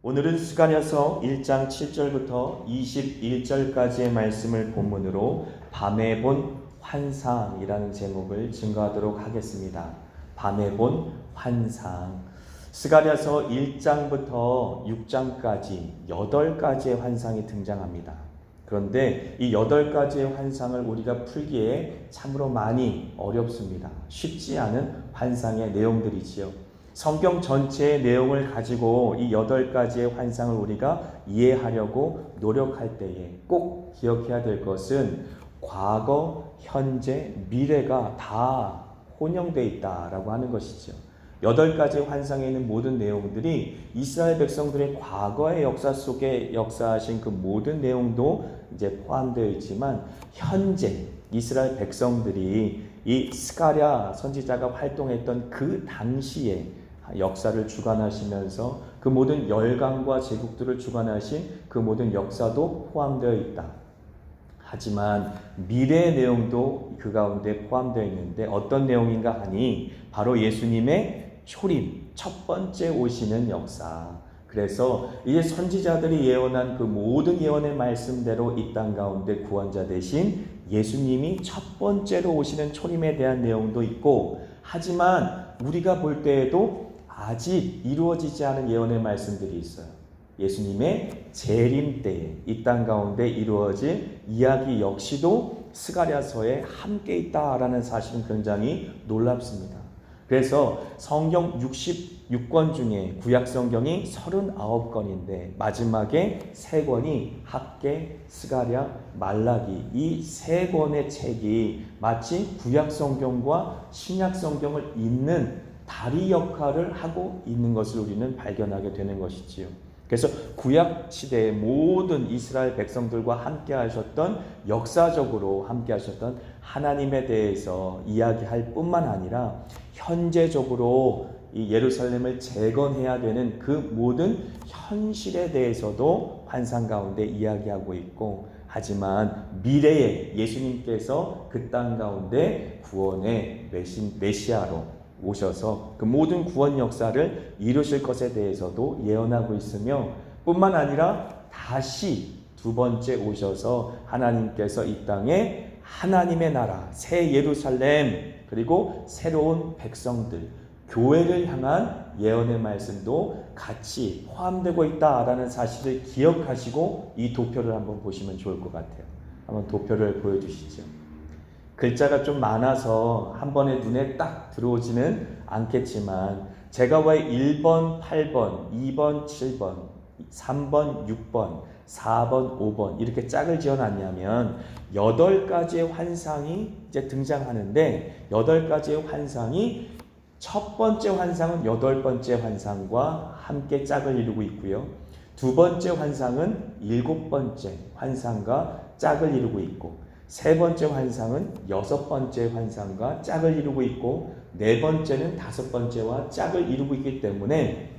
오늘은 스가랴서 1장 7절부터 21절까지의 말씀을 본문으로 밤에 본 환상이라는 제목을 증거하도록 하겠습니다. 밤에 본 환상. 스가랴서 1장부터 6장까지 8가지의 환상이 등장합니다. 그런데 이 8가지의 환상을 우리가 풀기에 참으로 많이 어렵습니다. 쉽지 않은 환상의 내용들이지요. 성경 전체의 내용을 가지고 이 8가지의 환상을 우리가 이해하려고 노력할 때에 꼭 기억해야 될 것은 과거, 현재, 미래가 다 혼용되어 있다라고 하는 것이죠. 8가지의 환상에 있는 모든 내용들이 이스라엘 백성들의 과거의 역사 속에 역사하신 그 모든 내용도 이제 포함되어 있지만, 현재 이스라엘 백성들이 이 스가랴 선지자가 활동했던 그 당시에 역사를 주관하시면서 그 모든 열강과 제국들을 주관하신 그 모든 역사도 포함되어 있다. 하지만 미래의 내용도 그 가운데 포함되어 있는데 어떤 내용인가 하니 바로 예수님의 초림, 첫 번째 오시는 역사. 그래서 이제 선지자들이 예언한 그 모든 예언의 말씀대로 이 땅 가운데 구원자 되신 예수님이 첫 번째로 오시는 초림에 대한 내용도 있고, 하지만 우리가 볼 때에도 아직 이루어지지 않은 예언의 말씀들이 있어요. 예수님의 재림 때에 이 땅 가운데 이루어질 이야기 역시도 스가랴서에 함께 있다라는 사실은 굉장히 놀랍습니다. 그래서 성경 66권 중에 구약 성경이 39권인데 마지막에 3권이 학개, 스가랴, 말라기, 이 3권의 책이 마치 구약 성경과 신약 성경을 잇는 다리 역할을 하고 있는 것을 우리는 발견하게 되는 것이지요. 그래서 구약 시대의 모든 이스라엘 백성들과 함께 하셨던, 역사적으로 함께 하셨던 하나님에 대해서 이야기할 뿐만 아니라 현재적으로 이 예루살렘을 재건해야 되는 그 모든 현실에 대해서도 환상 가운데 이야기하고 있고, 하지만 미래에 예수님께서 그 땅 가운데 구원의 메시아로 오셔서 그 모든 구원 역사를 이루실 것에 대해서도 예언하고 있으며, 뿐만 아니라 다시 두 번째 오셔서 하나님께서 이 땅에 하나님의 나라, 새 예루살렘, 그리고 새로운 백성들, 교회를 향한 예언의 말씀도 같이 포함되고 있다라는 사실을 기억하시고 이 도표를 한번 보시면 좋을 것 같아요. 한번 도표를 보여주시죠. 글자가 좀 많아서 한 번에 눈에 딱 들어오지는 않겠지만, 제가 왜 1번, 8번, 2번, 7번, 3번, 6번, 4번, 5번 이렇게 짝을 지어놨냐면 8가지의 환상이 이제 등장하는데, 8가지의 환상이 첫 번째 환상은 8번째 환상과 함께 짝을 이루고 있고요. 두 번째 환상은 7번째 환상과 짝을 이루고 있고, 세 번째 환상은 6번째 환상과 짝을 이루고 있고, 네 번째는 5번째와 짝을 이루고 있기 때문에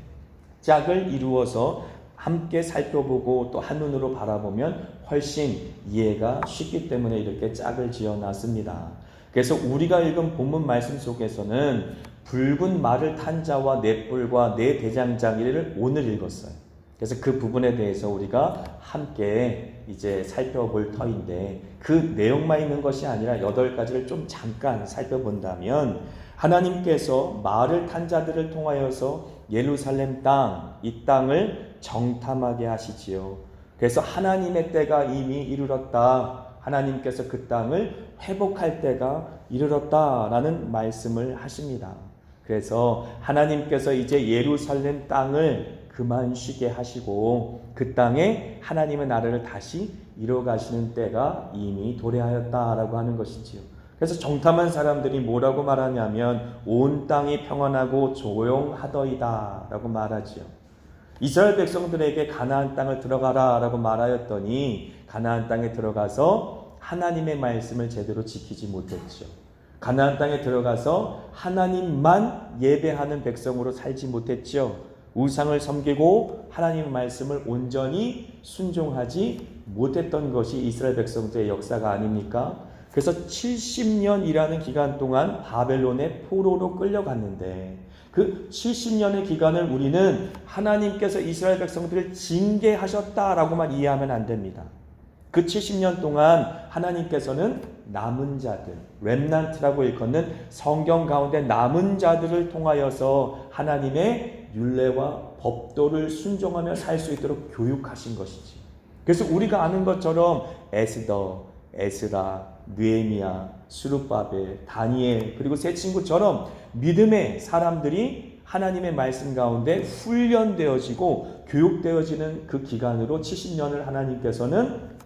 짝을 이루어서 함께 살펴보고 또 한눈으로 바라보면 훨씬 이해가 쉽기 때문에 이렇게 짝을 지어놨습니다. 그래서 우리가 읽은 본문 말씀 속에서는 붉은 말을 탄 자와 네 뿔과 네 대장장이를 오늘 읽었어요. 그래서 그 부분에 대해서 우리가 함께 이제 살펴볼 터인데, 그 내용만 있는 것이 아니라 8가지를 좀 잠깐 살펴본다면, 하나님께서 말을 탄 자들을 통하여서 예루살렘 땅, 이 땅을 정탐하게 하시지요. 그래서 하나님의 때가 이미 이르렀다, 하나님께서 그 땅을 회복할 때가 이르렀다라는 말씀을 하십니다. 그래서 하나님께서 이제 예루살렘 땅을 그만 쉬게 하시고 그 땅에 하나님의 나라를 다시 이뤄가시는 때가 이미 도래하였다라고 하는 것이지요. 그래서 정탐한 사람들이 뭐라고 말하냐면 온 땅이 평안하고 조용하더이다 라고 말하지요. 이스라엘 백성들에게 가나안 땅을 들어가라 라고 말하였더니 가나안 땅에 들어가서 하나님의 말씀을 제대로 지키지 못했죠. 가나안 땅에 들어가서 하나님만 예배하는 백성으로 살지 못했죠. 우상을 섬기고 하나님의 말씀을 온전히 순종하지 못했던 것이 이스라엘 백성들의 역사가 아닙니까? 그래서 70년이라는 기간 동안 바벨론의 포로로 끌려갔는데, 그 70년의 기간을 우리는 하나님께서 이스라엘 백성들을 징계하셨다라고만 이해하면 안 됩니다. 그 70년 동안 하나님께서는 남은 자들, 렘넌트라고 일컫는 성경 가운데 남은 자들을 통하여서 하나님의 율례와 법도를 순종하며 살 수 있도록 교육하신 것이지. 그래서 우리가 아는 것처럼 에스더, 에스라, 느헤미야, 스룹바벨, 다니엘 그리고 세 친구처럼 믿음의 사람들이 하나님의 말씀 가운데 훈련되어지고 교육되어지는 그 기간으로 70년을 하나님께서는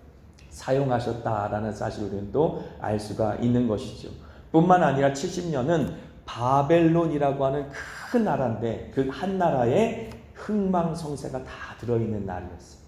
사용하셨다라는 사실을 우리는 또 알 수가 있는 것이죠. 뿐만 아니라 70년은 바벨론이라고 하는 큰 나라인데 그 한 나라에 흥망성쇠가 다 들어있는 날이었어요.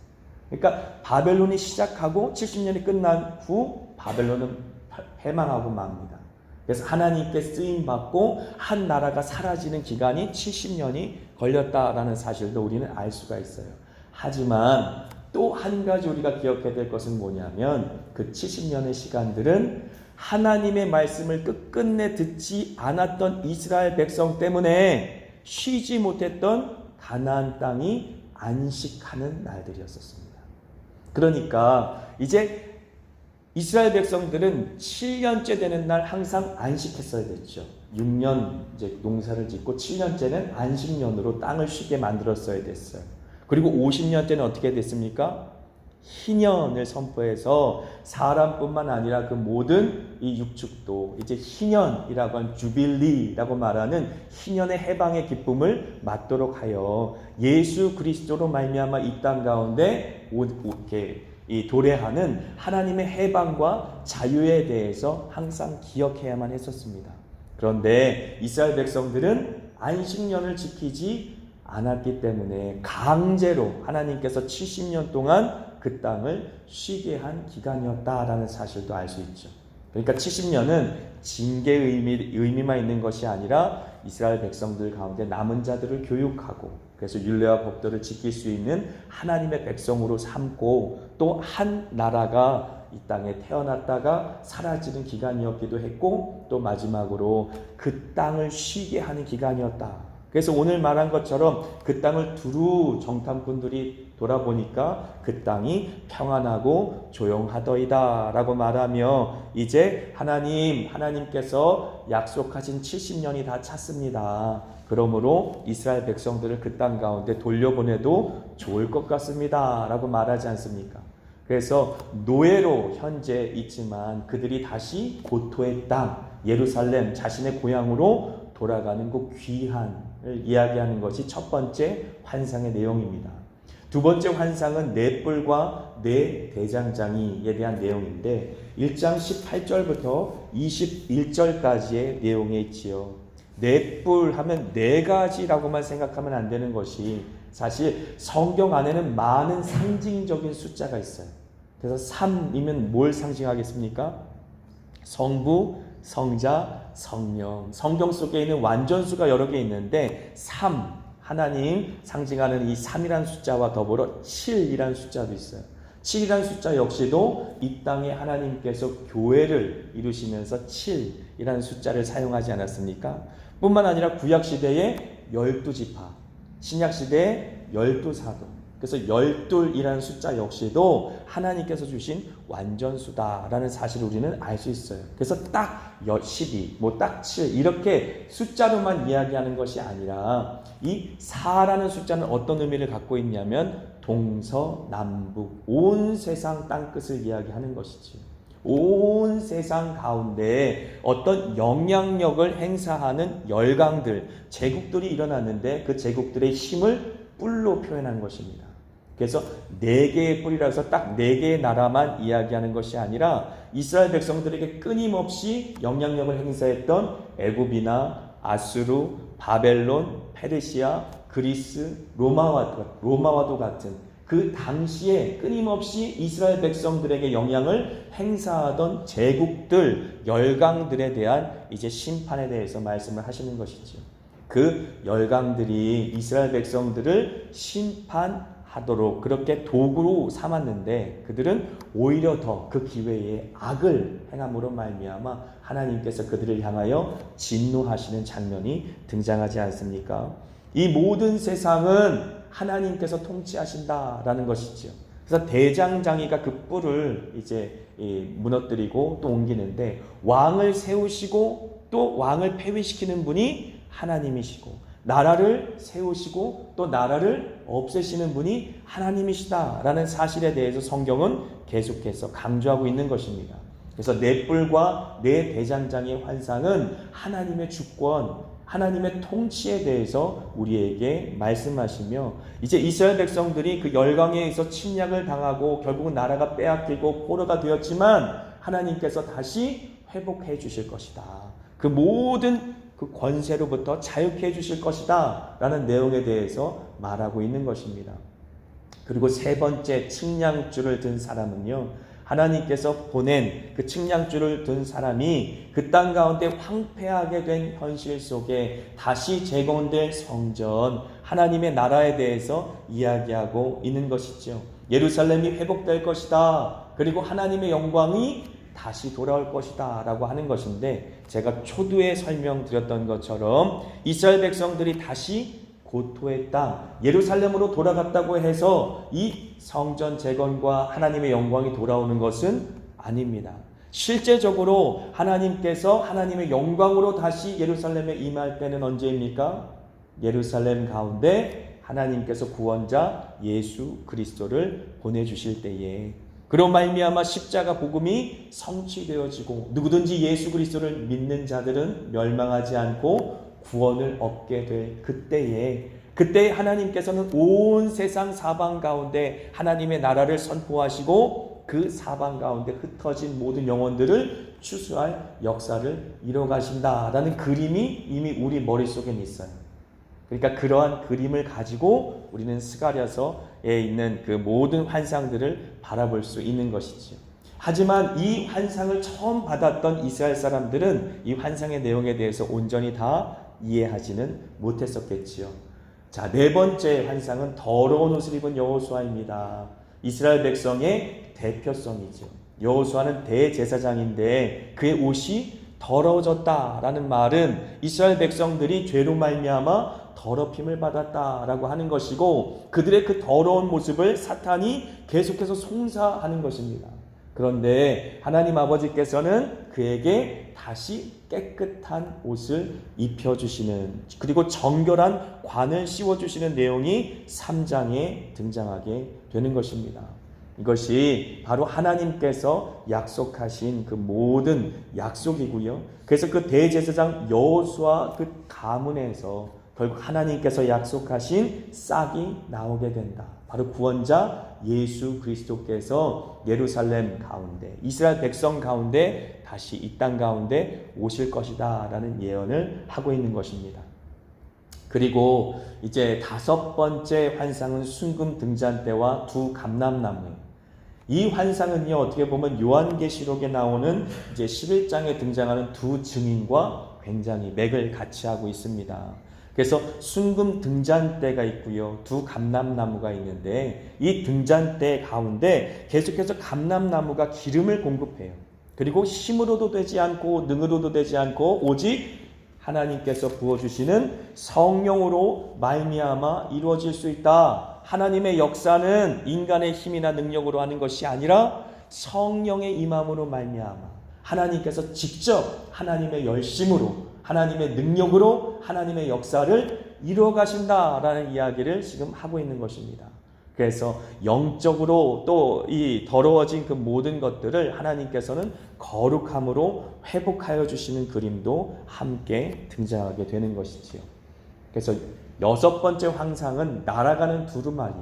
그러니까 바벨론이 시작하고 70년이 끝난 후 바벨론은 패망하고 맙니다. 그래서 하나님께 쓰임받고 한 나라가 사라지는 기간이 70년이 걸렸다라는 사실도 우리는 알 수가 있어요. 하지만 또 한 가지 우리가 기억해야 될 것은 뭐냐면 그 70년의 시간들은 하나님의 말씀을 끝끝내 듣지 않았던 이스라엘 백성 때문에 쉬지 못했던 가나안 땅이 안식하는 날들이었습니다. 그러니까 이제 이스라엘 백성들은 7년째 되는 날 항상 안식했어야 됐죠. 6년 이제 농사를 짓고 7년째는 안식년으로 땅을 쉬게 만들었어야 됐어요. 그리고 50년째는 어떻게 됐습니까? 희년을 선포해서 사람뿐만 아니라 그 모든 이 육축도 이제 희년이라고 하는 주빌리라고 말하는 희년의 해방의 기쁨을 맞도록 하여 예수 그리스도로 말미암아 이 땅 가운데 이렇게 이 도래하는 하나님의 해방과 자유에 대해서 항상 기억해야만 했었습니다. 그런데 이스라엘 백성들은 안식년을 지키지 않았기 때문에 강제로 하나님께서 70년 동안 그 땅을 쉬게 한 기간이었다라는 사실도 알 수 있죠. 그러니까 70년은 징계의 의미만 있는 것이 아니라 이스라엘 백성들 가운데 남은 자들을 교육하고 그래서 율례와 법도를 지킬 수 있는 하나님의 백성으로 삼고 또 한 나라가 이 땅에 태어났다가 사라지는 기간이었기도 했고 또 마지막으로 그 땅을 쉬게 하는 기간이었다. 그래서 오늘 말한 것처럼 그 땅을 두루 정탐꾼들이 돌아보니까 그 땅이 평안하고 조용하더이다 라고 말하며 이제 하나님께서 약속하신 70년이 다 찼습니다. 그러므로 이스라엘 백성들을 그 땅 가운데 돌려보내도 좋을 것 같습니다 라고 말하지 않습니까? 그래서 노예로 현재 있지만 그들이 다시 고토의 땅 예루살렘 자신의 고향으로 돌아가는 그 귀한을 이야기하는 것이 첫 번째 환상의 내용입니다. 두 번째 환상은 네 뿔과 네 대장장이에 대한 내용인데 1장 18절부터 21절까지의 내용에 있지요. 네 뿔 하면 네 가지라고만 생각하면 안 되는 것이 사실 성경 안에는 많은 상징적인 숫자가 있어요. 그래서 3이면 뭘 상징하겠습니까? 성부, 성자, 성령. 성경 속에 있는 완전수가 여러 개 있는데 3, 하나님 상징하는 이 3이라는 숫자와 더불어 7이라는 숫자도 있어요. 7이라는 숫자 역시도 이 땅에 하나님께서 교회를 이루시면서 7이라는 숫자를 사용하지 않았습니까? 뿐만 아니라 구약시대에 12지파, 신약시대에 12사도, 그래서 12이라는 숫자 역시도 하나님께서 주신 완전수다라는 사실을 우리는 알 수 있어요. 그래서 딱 12, 딱 7 이렇게 숫자로만 이야기하는 것이 아니라 이 4라는 숫자는 어떤 의미를 갖고 있냐면 동서남북 온 세상 땅끝을 이야기하는 것이지. 온 세상 가운데 어떤 영향력을 행사하는 열강들, 제국들이 일어났는데 그 제국들의 힘을 뿔로 표현한 것입니다. 그래서 4개의 뿔이라 해서 딱 4개의 나라만 이야기하는 것이 아니라 이스라엘 백성들에게 끊임없이 영향력을 행사했던 애굽이나 아수르, 바벨론, 페르시아, 그리스, 로마와도 같은 그 당시에 끊임없이 이스라엘 백성들에게 영향을 행사하던 제국들, 열강들에 대한 이제 심판에 대해서 말씀을 하시는 것이죠. 그 열강들이 이스라엘 백성들을 심판하기 하도록 그렇게 도구로 삼았는데 그들은 오히려 더 그 기회에 악을 행함으로 말미암아 하나님께서 그들을 향하여 진노하시는 장면이 등장하지 않습니까? 이 모든 세상은 하나님께서 통치하신다라는 것이죠. 그래서 대장장이가 그 뿔을 이제 무너뜨리고 또 옮기는데 왕을 세우시고 또 왕을 폐위시키는 분이 하나님이시고 나라를 세우시고 또 나라를 없애시는 분이 하나님이시다라는 사실에 대해서 성경은 계속해서 강조하고 있는 것입니다. 그래서 네 뿔과 네 대장장이의 환상은 하나님의 주권, 하나님의 통치에 대해서 우리에게 말씀하시며 이제 이스라엘 백성들이 그 열강에 의해서 침략을 당하고 결국은 나라가 빼앗기고 포로가 되었지만 하나님께서 다시 회복해 주실 것이다. 그 모든 그 권세로부터 자유케 해주실 것이다 라는 내용에 대해서 말하고 있는 것입니다. 그리고 세 번째 측량줄을 든 사람은요, 하나님께서 보낸 그 측량줄을 든 사람이 그 땅 가운데 황폐하게 된 현실 속에 다시 재건될 성전, 하나님의 나라에 대해서 이야기하고 있는 것이죠. 예루살렘이 회복될 것이다. 그리고 하나님의 영광이 다시 돌아올 것이다 라고 하는 것인데, 제가 초두에 설명드렸던 것처럼 이스라엘 백성들이 다시 고토의 땅 예루살렘으로 돌아갔다고 해서 이 성전 재건과 하나님의 영광이 돌아오는 것은 아닙니다. 실제적으로 하나님께서 하나님의 영광으로 다시 예루살렘에 임할 때는 언제입니까? 예루살렘 가운데 하나님께서 구원자 예수 그리스도를 보내주실 때에, 그로 말미암아 십자가 복음이 성취되어지고 누구든지 예수 그리스도를 믿는 자들은 멸망하지 않고 구원을 얻게 될 그때 하나님께서는 온 세상 사방 가운데 하나님의 나라를 선포하시고 그 사방 가운데 흩어진 모든 영혼들을 추수할 역사를 이뤄가신다라는 그림이 이미 우리 머릿속에 있어요. 그러니까 그러한 그림을 가지고 우리는 스가랴서에 있는 그 모든 환상들을 바라볼 수 있는 것이지요. 하지만 이 환상을 처음 받았던 이스라엘 사람들은 이 환상의 내용에 대해서 온전히 다 이해하지는 못했었겠지요. 자, 네 번째 환상은 더러운 옷을 입은 여호수아입니다. 이스라엘 백성의 대표성이죠. 여호수아는 대제사장인데 그의 옷이 더러워졌다라는 말은 이스라엘 백성들이 죄로 말미암아 더럽힘을 받았다라고 하는 것이고, 그들의 그 더러운 모습을 사탄이 계속해서 송사하는 것입니다. 그런데 하나님 아버지께서는 그에게 다시 깨끗한 옷을 입혀주시는, 그리고 정결한 관을 씌워주시는 내용이 3장에 등장하게 되는 것입니다. 이것이 바로 하나님께서 약속하신 그 모든 약속이고요. 그래서 그 대제사장 여호수아 그 가문에서 결국 하나님께서 약속하신 싹이 나오게 된다. 바로 구원자 예수 그리스도께서 예루살렘 가운데, 이스라엘 백성 가운데 다시 이 땅 가운데 오실 것이다 라는 예언을 하고 있는 것입니다. 그리고 이제 다섯 번째 환상은 순금 등잔대와 두 감람나무예요. 이 환상은요, 어떻게 보면 요한계시록에 나오는 이제 11장에 등장하는 두 증인과 굉장히 맥을 같이 하고 있습니다. 그래서 순금 등잔대가 있고요, 두 감람나무가 있는데 이 등잔대 가운데 계속해서 감람나무가 기름을 공급해요. 그리고 힘으로도 되지 않고 능으로도 되지 않고 오직 하나님께서 부어주시는 성령으로 말미암아 이루어질 수 있다. 하나님의 역사는 인간의 힘이나 능력으로 하는 것이 아니라 성령의 임함으로 말미암아 하나님께서 직접 하나님의 열심으로, 하나님의 능력으로 하나님의 역사를 이루어 가신다라는 이야기를 지금 하고 있는 것입니다. 그래서 영적으로 또 이 더러워진 그 모든 것들을 하나님께서는 거룩함으로 회복하여 주시는 그림도 함께 등장하게 되는 것이지요. 그래서 여섯 번째 환상은 날아가는 두루마리.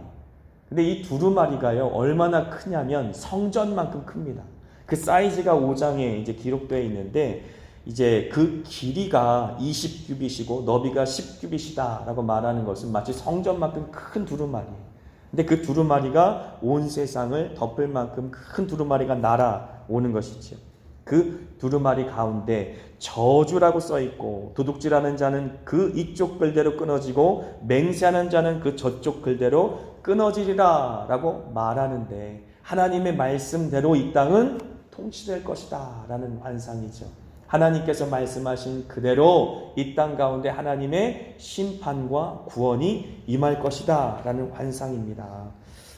근데 이 두루마리가요, 얼마나 크냐면 성전만큼 큽니다. 그 사이즈가 5장에 이제 기록되어 있는데, 이제 그 길이가 20규빗이고 너비가 10규빗이다 라고 말하는 것은 마치 성전만큼 큰 두루마리예요. 근데 그 두루마리가 온 세상을 덮을 만큼 큰 두루마리가 날아오는 것이죠. 그 두루마리 가운데 저주라고 써있고, 도둑질하는 자는 그 이쪽 글대로 끊어지고 맹세하는 자는 그 저쪽 글대로 끊어지리라 라고 말하는데 하나님의 말씀대로 이 땅은 통치될 것이다 라는 환상이죠. 하나님께서 말씀하신 그대로 이 땅 가운데 하나님의 심판과 구원이 임할 것이다 라는 환상입니다.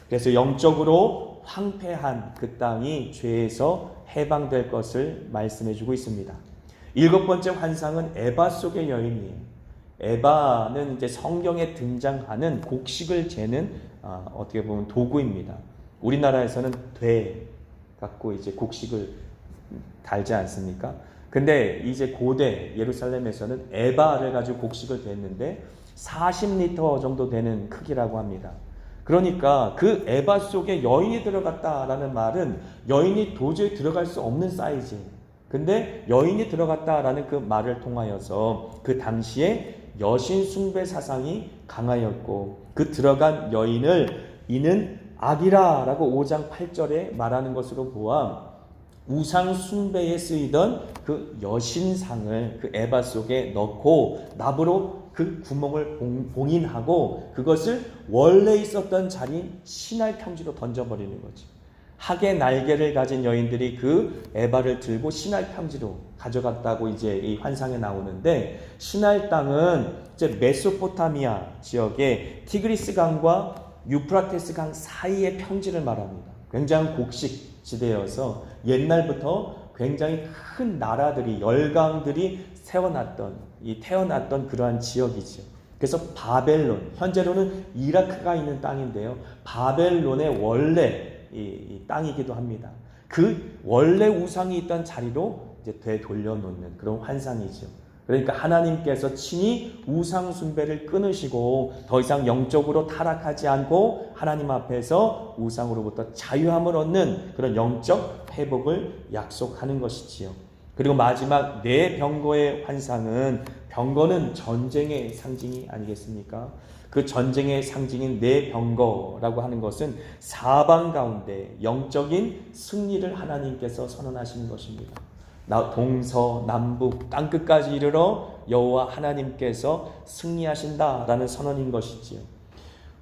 그래서 영적으로 황폐한 그 땅이 죄에서 해방될 것을 말씀해 주고 있습니다. 7번째 환상은 에바 속의 여인이에요. 에바는 이제 성경에 등장하는 곡식을 재는 어떻게 보면 도구입니다. 우리나라에서는 돼 갖고 이제 곡식을 달지 않습니까? 근데 이제 고대 예루살렘에서는 에바를 가지고 곡식을 댔는데 40리터 정도 되는 크기라고 합니다. 그러니까 그 에바 속에 여인이 들어갔다라는 말은 여인이 도저히 들어갈 수 없는 사이즈예요. 근데 여인이 들어갔다라는 그 말을 통하여서 그 당시에 여신 숭배 사상이 강하였고 그 들어간 여인을 이는 악이라라고 5장 8절에 말하는 것으로 보아 우상 숭배에 쓰이던 그 여신상을 그 에바 속에 넣고 납으로 그 구멍을 봉인하고 그것을 원래 있었던 자리인 신할 평지로 던져버리는 거죠. 학의 날개를 가진 여인들이 그 에바를 들고 신할 평지로 가져갔다고 이제 이 환상에 나오는데, 신할 땅은 이제 메소포타미아 지역의 티그리스 강과 유프라테스 강 사이의 평지를 말합니다. 굉장히 곡식 지대여서 옛날부터 굉장히 큰 나라들이 열강들이 태어났던 그러한 지역이죠. 그래서 바벨론, 현재로는 이라크가 있는 땅인데요. 바벨론의 원래 이 땅이기도 합니다. 그 원래 우상이 있던 자리로 이제 되돌려놓는 그런 환상이죠. 그러니까 하나님께서 친히 우상 숭배를 끊으시고 더 이상 영적으로 타락하지 않고 하나님 앞에서 우상으로부터 자유함을 얻는 그런 영적 회복을 약속하는 것이지요. 그리고 마지막 네 병거의 환상은, 병거는 전쟁의 상징이 아니겠습니까? 그 전쟁의 상징인 네 병거라고 하는 것은 사방 가운데 영적인 승리를 하나님께서 선언하시는 것입니다. 동서남북 땅끝까지 이르러 여호와 하나님께서 승리하신다라는 선언인 것이지요.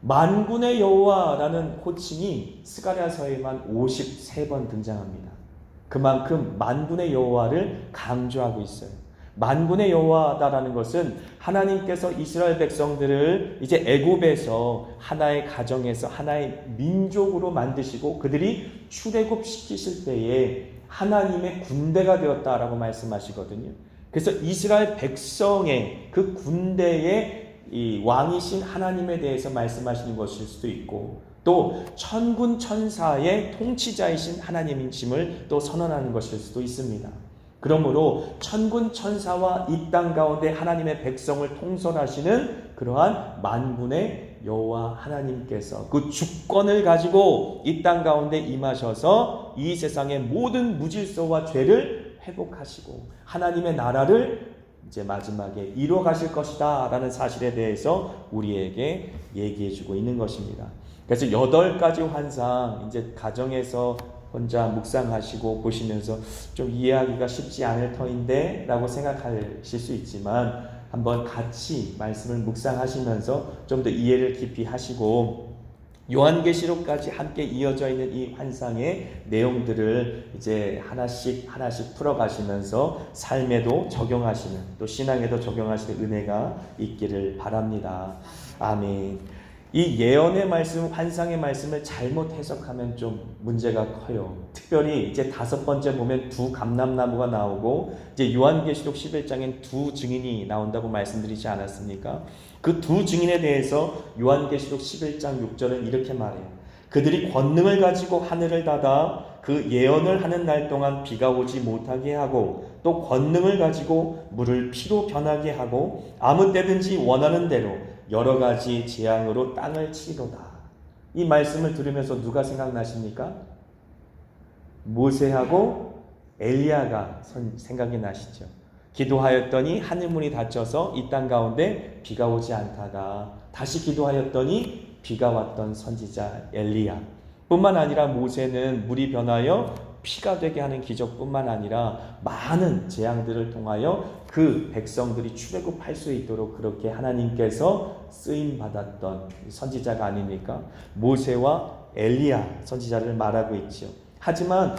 만군의 여호와라는 호칭이 스가랴서에만 53번 등장합니다. 그만큼 만군의 여호와를 강조하고 있어요. 만군의 여호와다라는 것은 하나님께서 이스라엘 백성들을 이제 애굽에서 하나의 가정에서 하나의 민족으로 만드시고 그들이 출애굽시키실 때에 하나님의 군대가 되었다라고 말씀하시거든요. 그래서 이스라엘 백성의 그 군대의 이 왕이신 하나님에 대해서 말씀하시는 것일 수도 있고, 또 천군 천사의 통치자이신 하나님이심을 또 선언하는 것일 수도 있습니다. 그러므로 천군 천사와 이 땅 가운데 하나님의 백성을 통솔하시는 그러한 만군의 여호와 하나님께서 그 주권을 가지고 이 땅 가운데 임하셔서 이 세상의 모든 무질서와 죄를 회복하시고 하나님의 나라를 이제 마지막에 이루어 가실 것이다 라는 사실에 대해서 우리에게 얘기해 주고 있는 것입니다. 그래서 8가지 환상, 이제 가정에서 혼자 묵상하시고 보시면서 좀 이해하기가 쉽지 않을 터인데 라고 생각하실 수 있지만, 한번 같이 말씀을 묵상하시면서 좀 더 이해를 깊이 하시고 요한계시록까지 함께 이어져 있는 이 환상의 내용들을 이제 하나씩 풀어가시면서 삶에도 적용하시는, 또 신앙에도 적용하시는 은혜가 있기를 바랍니다. 아멘. 이 예언의 말씀, 환상의 말씀을 잘못 해석하면 좀 문제가 커요. 특별히 이제 5번째 보면 두 감람나무가 나오고, 이제 요한계시록 11장엔 두 증인이 나온다고 말씀드리지 않았습니까? 그 두 증인에 대해서 요한계시록 11장 6절은 이렇게 말해요. 그들이 권능을 가지고 하늘을 닫아 그 예언을 하는 날 동안 비가 오지 못하게 하고, 또 권능을 가지고 물을 피로 변하게 하고 아무 때든지 원하는 대로 여러 가지 재앙으로 땅을 치리로다. 이 말씀을 들으면서 누가 생각나십니까? 모세하고 엘리야가 생각이 나시죠. 기도하였더니 하늘문이 닫혀서 이 땅 가운데 비가 오지 않다가 다시 기도하였더니 비가 왔던 선지자 엘리야. 뿐만 아니라 모세는 물이 변하여 피가 되게 하는 기적뿐만 아니라 많은 재앙들을 통하여 그 백성들이 출애굽할 수 있도록 그렇게 하나님께서 쓰임 받았던 선지자가 아닙니까? 모세와 엘리야 선지자를 말하고 있지요. 하지만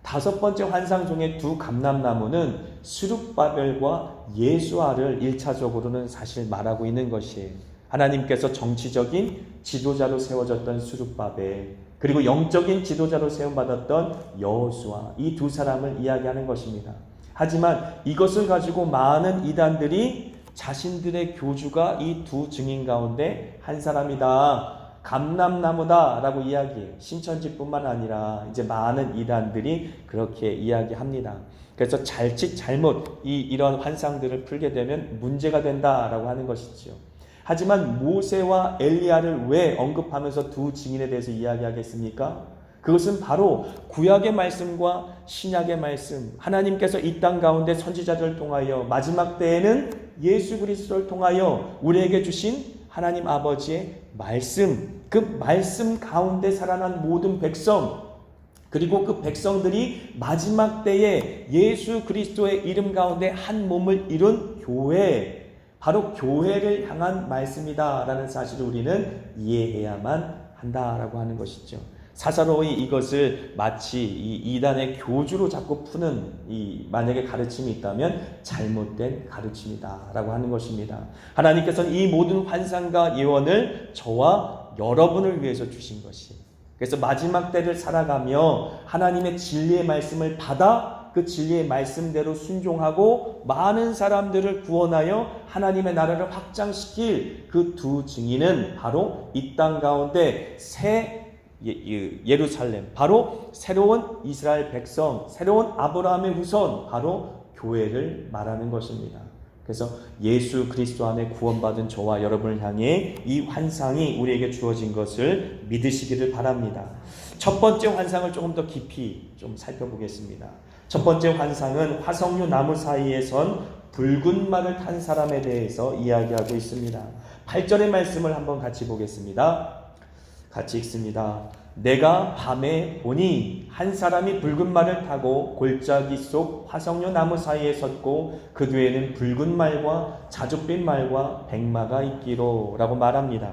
다섯 번째 환상 중에 두 감람나무는 스룹바벨과 예수아를 1차적으로는 사실 말하고 있는 것이에요. 하나님께서 정치적인 지도자로 세워졌던 스룹바벨, 그리고 영적인 지도자로 세움받았던 여호수아, 이 두 사람을 이야기하는 것입니다. 하지만 이것을 가지고 많은 이단들이 자신들의 교주가 이 두 증인 가운데 한 사람이다, 감람나무다 라고 이야기해요. 신천지뿐만 아니라 이제 많은 이단들이 그렇게 이야기합니다. 그래서 잘짓 잘못 이런 환상들을 풀게 되면 문제가 된다라고 하는 것이지요. 하지만 모세와 엘리야를 왜 언급하면서 두 증인에 대해서 이야기하겠습니까? 그것은 바로 구약의 말씀과 신약의 말씀, 하나님께서 이 땅 가운데 선지자들을 통하여 마지막 때에는 예수 그리스도를 통하여 우리에게 주신 하나님 아버지의 말씀, 그 말씀 가운데 살아난 모든 백성, 그리고 그 백성들이 마지막 때에 예수 그리스도의 이름 가운데 한 몸을 이룬 교회, 바로 교회를 향한 말씀이다라는 사실을 우리는 이해해야만 한다라고 하는 것이죠. 사사로이 이것을 마치 이 이단의 교주로 자꾸 푸는 만약에 가르침이 있다면 잘못된 가르침이다라고 하는 것입니다. 하나님께서는 이 모든 환상과 예언을 저와 여러분을 위해서 주신 것이에요. 그래서 마지막 때를 살아가며 하나님의 진리의 말씀을 받아 그 진리의 말씀대로 순종하고 많은 사람들을 구원하여 하나님의 나라를 확장시킬 그 두 증인은 바로 이 땅 가운데 새 예루살렘, 바로 새로운 이스라엘 백성, 새로운 아브라함의 후손, 바로 교회를 말하는 것입니다. 그래서 예수 그리스도 안에 구원받은 저와 여러분을 향해 이 환상이 우리에게 주어진 것을 믿으시기를 바랍니다. 첫 번째 환상을 조금 더 깊이 좀 살펴보겠습니다. 첫 번째 환상은 화석류 나무 사이에 선 붉은 말을 탄 사람에 대해서 이야기하고 있습니다. 8절의 말씀을 한번 같이 보겠습니다. 같이 읽습니다. 내가 밤에 보니 한 사람이 붉은 말을 타고 골짜기 속 화석류 나무 사이에 섰고 그 뒤에는 붉은 말과 자줏빛 말과 백마가 있기로 라고 말합니다.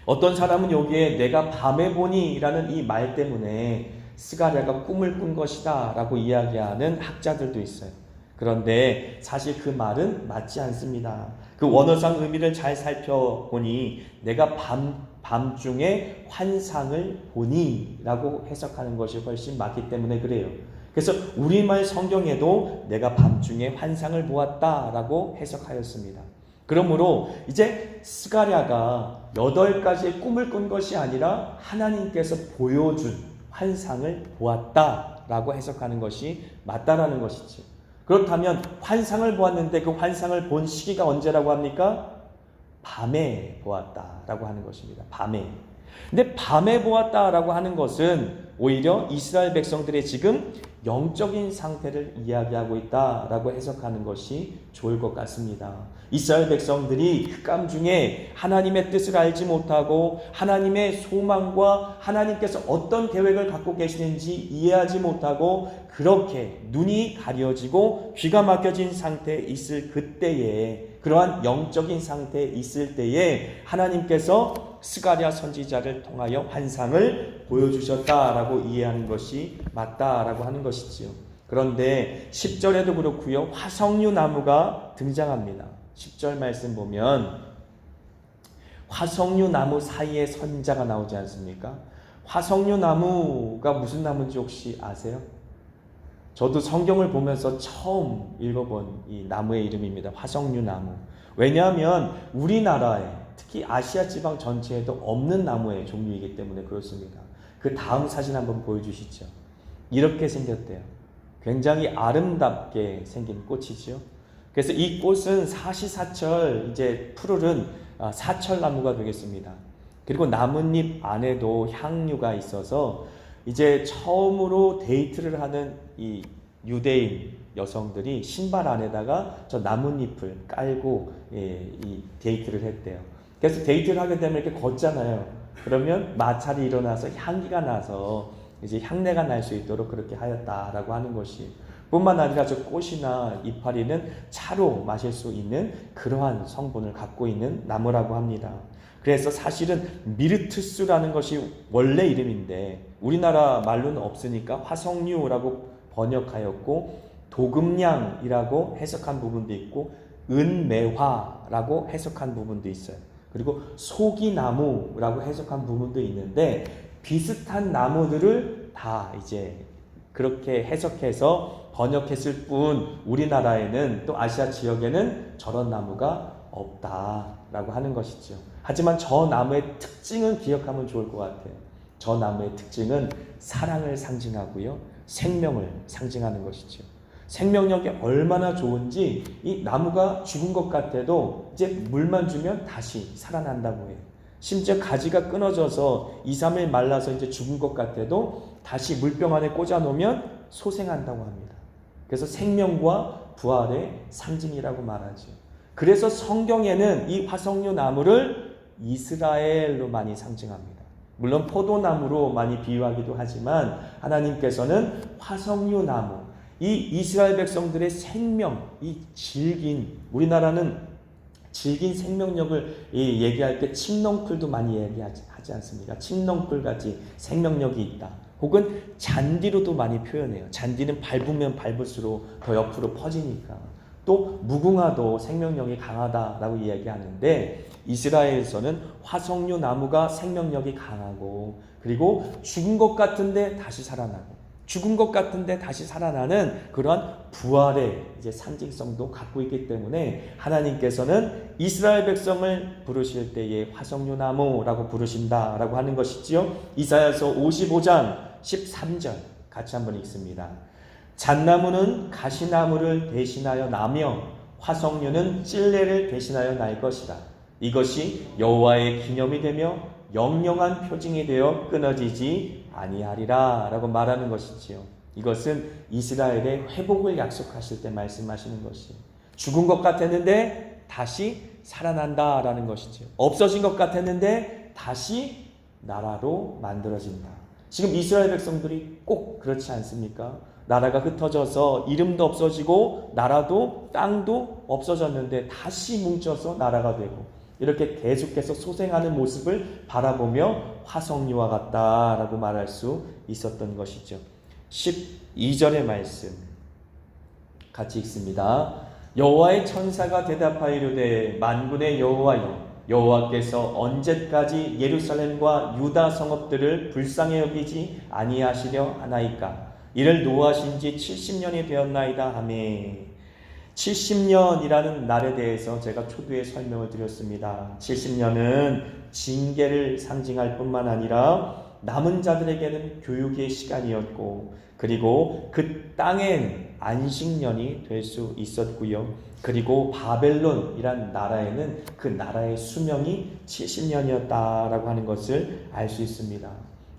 어떤 사람은 여기에 내가 밤에 보니 라는 이 말 때문에 스가랴가 꿈을 꾼 것이다 라고 이야기하는 학자들도 있어요. 그런데 사실 그 말은 맞지 않습니다. 그 원어상 의미를 잘 살펴보니 내가 밤중에 환상을 보니 라고 해석하는 것이 훨씬 맞기 때문에 그래요. 그래서 우리말 성경에도 내가 밤중에 환상을 보았다 라고 해석하였습니다. 그러므로 이제 스가랴가 8가지의 꿈을 꾼 것이 아니라 하나님께서 보여준 환상을 보았다 라고 해석하는 것이 맞다라는 것이죠. 그렇다면 환상을 보았는데 그 환상을 본 시기가 언제라고 합니까? 밤에 보았다라고 하는 것입니다. 밤에. 근데 밤에 보았다라고 하는 것은 오히려 이스라엘 백성들의 지금 영적인 상태를 이야기하고 있다라고 해석하는 것이 좋을 것 같습니다. 이스라엘 백성들이 흑암 중에 하나님의 뜻을 알지 못하고 하나님의 소망과 하나님께서 어떤 계획을 갖고 계시는지 이해하지 못하고 그렇게 눈이 가려지고 귀가 막혀진 상태에 있을 그때에, 그러한 영적인 상태에 있을 때에 하나님께서 스가랴 선지자를 통하여 환상을 보여주셨다라고 이해하는 것이 맞다라고 하는 것이지요. 그런데 10절에도 그렇고요, 화석류 나무가 등장합니다. 10절 말씀 보면 화석류 나무 사이에 선자가 나오지 않습니까? 화석류 나무가 무슨 나무인지 혹시 아세요? 저도 성경을 보면서 처음 읽어본 이 나무의 이름입니다. 화석류 나무. 왜냐하면 우리나라에, 특히 아시아 지방 전체에도 없는 나무의 종류이기 때문에 그렇습니다. 그 다음 사진 한번 보여주시죠. 이렇게 생겼대요. 굉장히 아름답게 생긴 꽃이죠. 그래서 이 꽃은 사시사철 이제 푸르른 사철나무가 되겠습니다. 그리고 나뭇잎 안에도 향유가 있어서 이제 처음으로 데이트를 하는 이 유대인 여성들이 신발 안에다가 저 나뭇잎을 깔고 이 데이트를 했대요. 그래서 데이트를 하게 되면 이렇게 걷잖아요. 그러면 마찰이 일어나서 향기가 나서 이제 향내가 날 수 있도록 그렇게 하였다라고 하는 것이, 뿐만 아니라 저 꽃이나 이파리는 차로 마실 수 있는 그러한 성분을 갖고 있는 나무라고 합니다. 그래서 사실은 미르투스라는 것이 원래 이름인데 우리나라 말로는 없으니까 화석류라고 번역하였고, 도금량이라고 해석한 부분도 있고, 은매화라고 해석한 부분도 있어요. 그리고 소기나무라고 해석한 부분도 있는데, 비슷한 나무들을 다 이제 그렇게 해석해서 번역했을 뿐 우리나라에는, 또 아시아 지역에는 저런 나무가 없다라고 하는 것이죠. 하지만 저 나무의 특징은 기억하면 좋을 것 같아요. 저 나무의 특징은 사랑을 상징하고요, 생명을 상징하는 것이죠. 생명력이 얼마나 좋은지, 이 나무가 죽은 것 같아도 이제 물만 주면 다시 살아난다고 해요. 심지어 가지가 끊어져서 2, 3일 말라서 이제 죽은 것 같아도 다시 물병 안에 꽂아 놓으면 소생한다고 합니다. 그래서 생명과 부활의 상징이라고 말하죠. 그래서 성경에는 이 화석류 나무를 이스라엘로 많이 상징합니다. 물론 포도나무로 많이 비유하기도 하지만 하나님께서는 화석류 나무, 이 이스라엘 백성들의 생명, 이 질긴, 우리나라는 질긴 생명력을 얘기할 때 칡넝쿨도 많이 얘기하지 않습니까? 칡넝쿨같이 생명력이 있다. 혹은 잔디로도 많이 표현해요. 잔디는 밟으면 밟을수록 더 옆으로 퍼지니까. 또 무궁화도 생명력이 강하다라고 이야기하는데, 이스라엘에서는 화석류 나무가 생명력이 강하고, 그리고 죽은 것 같은데 다시 살아나고, 죽은 것 같은데 다시 살아나는 그러한 부활의 이제 상징성도 갖고 있기 때문에 하나님께서는 이스라엘 백성을 부르실 때에 화석류 나무라고 부르신다라고 하는 것이지요. 이사야서 55장 13절 같이 한번 읽습니다. 잣나무는 가시나무를 대신하여 나며 화석류는 찔레를 대신하여 날 것이다. 이것이 여호와의 기념이 되며 영영한 표징이 되어 끊어지지 아니하리라 라고 말하는 것이지요. 이것은 이스라엘의 회복을 약속하실 때 말씀하시는 것이에요. 죽은 것 같았는데 다시 살아난다 라는 것이지요. 없어진 것 같았는데 다시 나라로 만들어진다. 지금 이스라엘 백성들이 꼭 그렇지 않습니까? 나라가 흩어져서 이름도 없어지고 나라도 땅도 없어졌는데 다시 뭉쳐서 나라가 되고, 이렇게 계속해서 소생하는 모습을 바라보며 화석류와 같다라고 말할 수 있었던 것이죠. 12절의 말씀 같이 읽습니다. 여호와의 천사가 대답하여 이르되 만군의 여호와여, 여호와께서 언제까지 예루살렘과 유다 성읍들을 불쌍히 여기지 아니하시려 하나이까? 이를 노하신 지 70년이 되었나이다 하매. 70년이라는 날에 대해서 제가 초두에 설명을 드렸습니다. 70년은 징계를 상징할 뿐만 아니라 남은 자들에게는 교육의 시간이었고, 그리고 그 땅엔 안식년이 될 수 있었고요. 그리고 바벨론이란 나라에는 그 나라의 수명이 70년이었다라고 하는 것을 알 수 있습니다.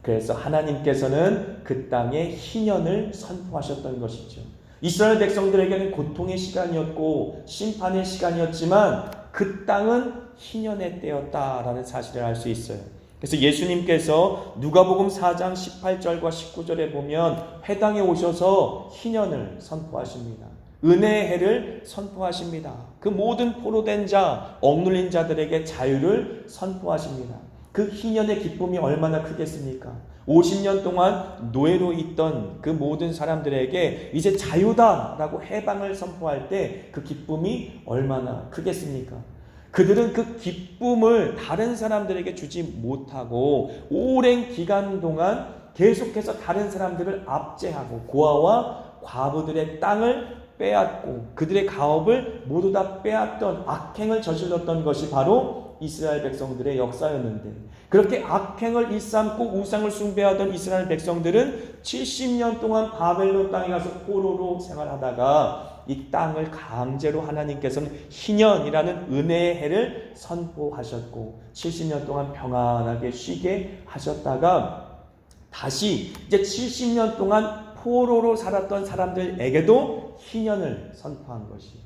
그래서 하나님께서는 그 땅에 희년을 선포하셨던 것이죠. 이스라엘 백성들에게는 고통의 시간이었고 심판의 시간이었지만 그 땅은 희년의 때였다라는 사실을 알 수 있어요. 그래서 예수님께서 누가복음 4장 18절과 19절에 보면 회당에 오셔서 희년을 선포하십니다. 은혜의 해를 선포하십니다. 그 모든 포로된 자, 억눌린 자들에게 자유를 선포하십니다. 그 희년의 기쁨이 얼마나 크겠습니까? 50년 동안 노예로 있던 그 모든 사람들에게 이제 자유다라고 해방을 선포할 때 그 기쁨이 얼마나 크겠습니까? 그들은 그 기쁨을 다른 사람들에게 주지 못하고 오랜 기간 동안 계속해서 다른 사람들을 압제하고 고아와 과부들의 땅을 빼앗고 그들의 가업을 모두 다 빼앗던 악행을 저질렀던 것이 바로 이스라엘 백성들의 역사였는데, 그렇게 악행을 일삼고 우상을 숭배하던 이스라엘 백성들은 70년 동안 바벨론 땅에 가서 포로로 생활하다가 이 땅을 강제로 하나님께서는 희년이라는 은혜의 해를 선포하셨고 70년 동안 평안하게 쉬게 하셨다가 다시 이제 70년 동안 포로로 살았던 사람들에게도 희년을 선포한 것이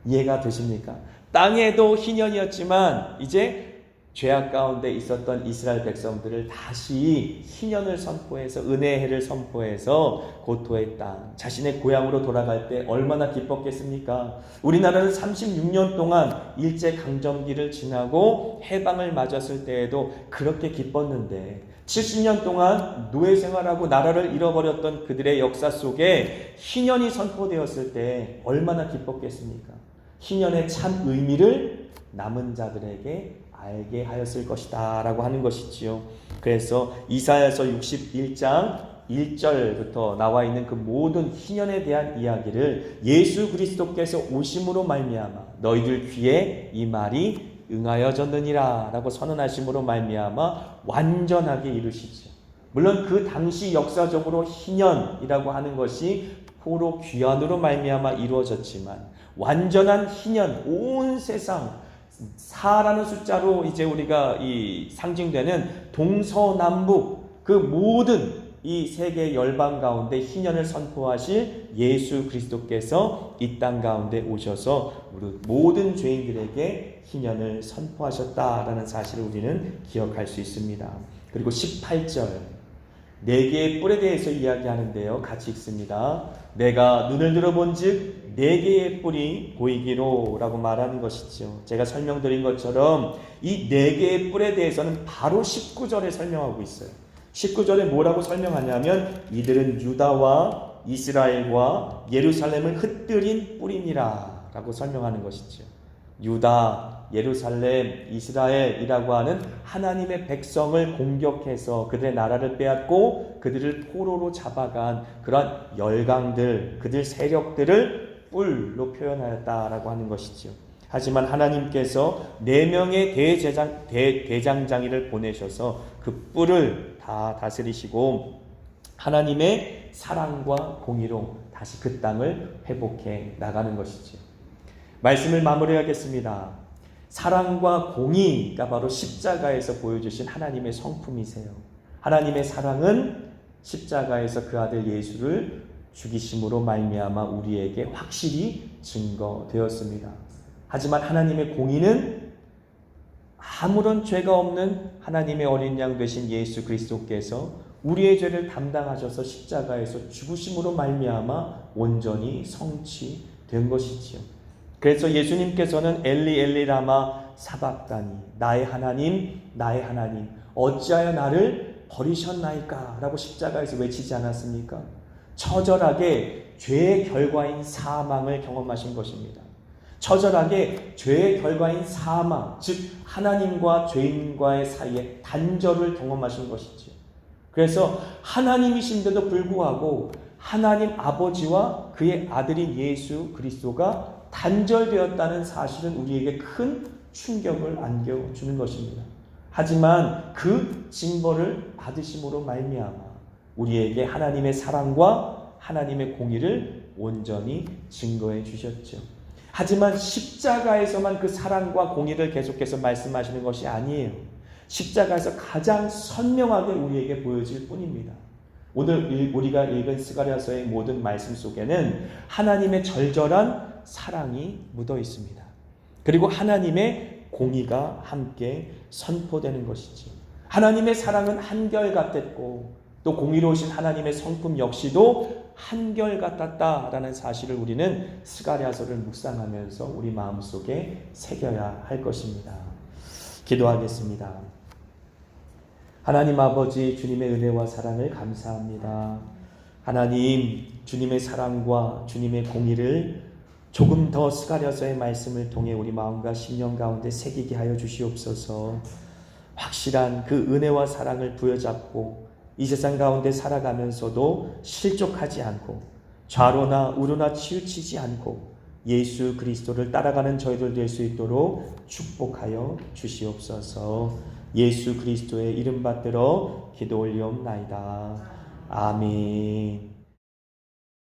이해가 되십니까? 땅에도 희년이었지만 이제 죄악 가운데 있었던 이스라엘 백성들을 다시 희년을 선포해서 은혜의 해를 선포해서 고토의 땅, 자신의 고향으로 돌아갈 때 얼마나 기뻤겠습니까? 우리나라는 36년 동안 일제강점기를 지나고 해방을 맞았을 때에도 그렇게 기뻤는데 70년 동안 노예 생활하고 나라를 잃어버렸던 그들의 역사 속에 희년이 선포되었을 때 얼마나 기뻤겠습니까? 희년의 참 의미를 남은 자들에게 알게 하였을 것이다 라고 하는 것이지요. 그래서 이사야서 61장 1절부터 나와 있는 그 모든 희년에 대한 이야기를 예수 그리스도께서 오심으로 말미암아 너희들 귀에 이 말이 응하여졌느니라 라고 선언하심으로 말미암아 완전하게 이루시죠. 물론 그 당시 역사적으로 희년이라고 하는 것이 포로 귀환으로 말미암아 이루어졌지만 완전한 희년, 온 세상 4라는 숫자로 이제 우리가 이 상징되는 동서남북 그 모든 이 세계 열방 가운데 희년을 선포하실 예수 그리스도께서 이 땅 가운데 오셔서 우리 모든 죄인들에게 희년을 선포하셨다라는 사실을 우리는 기억할 수 있습니다. 그리고 18절 4개의 뿔에 대해서 이야기하는데요. 같이 읽습니다. 내가 눈을 들어본즉 4개의 뿔이 보이기로 라고 말하는 것이죠. 제가 설명드린 것처럼 이 4개의 뿔에 대해서는 바로 19절에 설명하고 있어요. 19절에 뭐라고 설명하냐면 이들은 유다와 이스라엘과 예루살렘을 흩뜨린 뿔이니라 라고 설명하는 것이죠. 유다, 예루살렘, 이스라엘이라고 하는 하나님의 백성을 공격해서 그들의 나라를 빼앗고 그들을 포로로 잡아간 그러한 열강들, 그들 세력들을 뿔로 표현하였다라고 하는 것이지요. 하지만 하나님께서 4명의 대장장이를 보내셔서 그 뿔을 다 다스리시고 하나님의 사랑과 공의로 다시 그 땅을 회복해 나가는 것이지요. 말씀을 마무리하겠습니다. 사랑과 공의가 바로 십자가에서 보여주신 하나님의 성품이세요. 하나님의 사랑은 십자가에서 그 아들 예수를 죽이심으로 말미암아 우리에게 확실히 증거되었습니다. 하지만 하나님의 공의는 아무런 죄가 없는 하나님의 어린 양 되신 예수 그리스도께서 우리의 죄를 담당하셔서 십자가에서 죽으심으로 말미암아 온전히 성취된 것이지요. 그래서 예수님께서는 엘리 엘리 라마 사박다니 나의 하나님 나의 하나님 어찌하여 나를 버리셨나이까 라고 십자가에서 외치지 않았습니까? 처절하게 죄의 결과인 사망을 경험하신 것입니다. 처절하게 죄의 결과인 사망, 즉 하나님과 죄인과의 사이에 단절을 경험하신 것이죠. 그래서 하나님이신데도 불구하고 하나님 아버지와 그의 아들인 예수 그리스도가 단절되었다는 사실은 우리에게 큰 충격을 안겨주는 것입니다. 하지만 그 징벌을 받으심으로 말미암아 우리에게 하나님의 사랑과 하나님의 공의를 온전히 증거해 주셨죠. 하지만 십자가에서만 그 사랑과 공의를 계속해서 말씀하시는 것이 아니에요. 십자가에서 가장 선명하게 우리에게 보여질 뿐입니다. 오늘 우리가 읽은 스가랴서의 모든 말씀 속에는 하나님의 절절한 사랑이 묻어 있습니다. 그리고 하나님의 공의가 함께 선포되는 것이지. 하나님의 사랑은 한결같았고 또 공의로우신 하나님의 성품 역시도 한결같았다라는 사실을 우리는 스가랴서를 묵상하면서 우리 마음속에 새겨야 할 것입니다. 기도하겠습니다. 하나님 아버지, 주님의 은혜와 사랑을 감사합니다. 하나님, 주님의 사랑과 주님의 공의를 조금 더 스가랴서의 말씀을 통해 우리 마음과 심령 가운데 새기게 하여 주시옵소서. 확실한 그 은혜와 사랑을 부여잡고 이 세상 가운데 살아가면서도 실족하지 않고 좌로나 우로나 치우치지 않고 예수 그리스도를 따라가는 저희들 될 수 있도록 축복하여 주시옵소서. 예수 그리스도의 이름 받들어 기도 올리옵나이다. 아멘.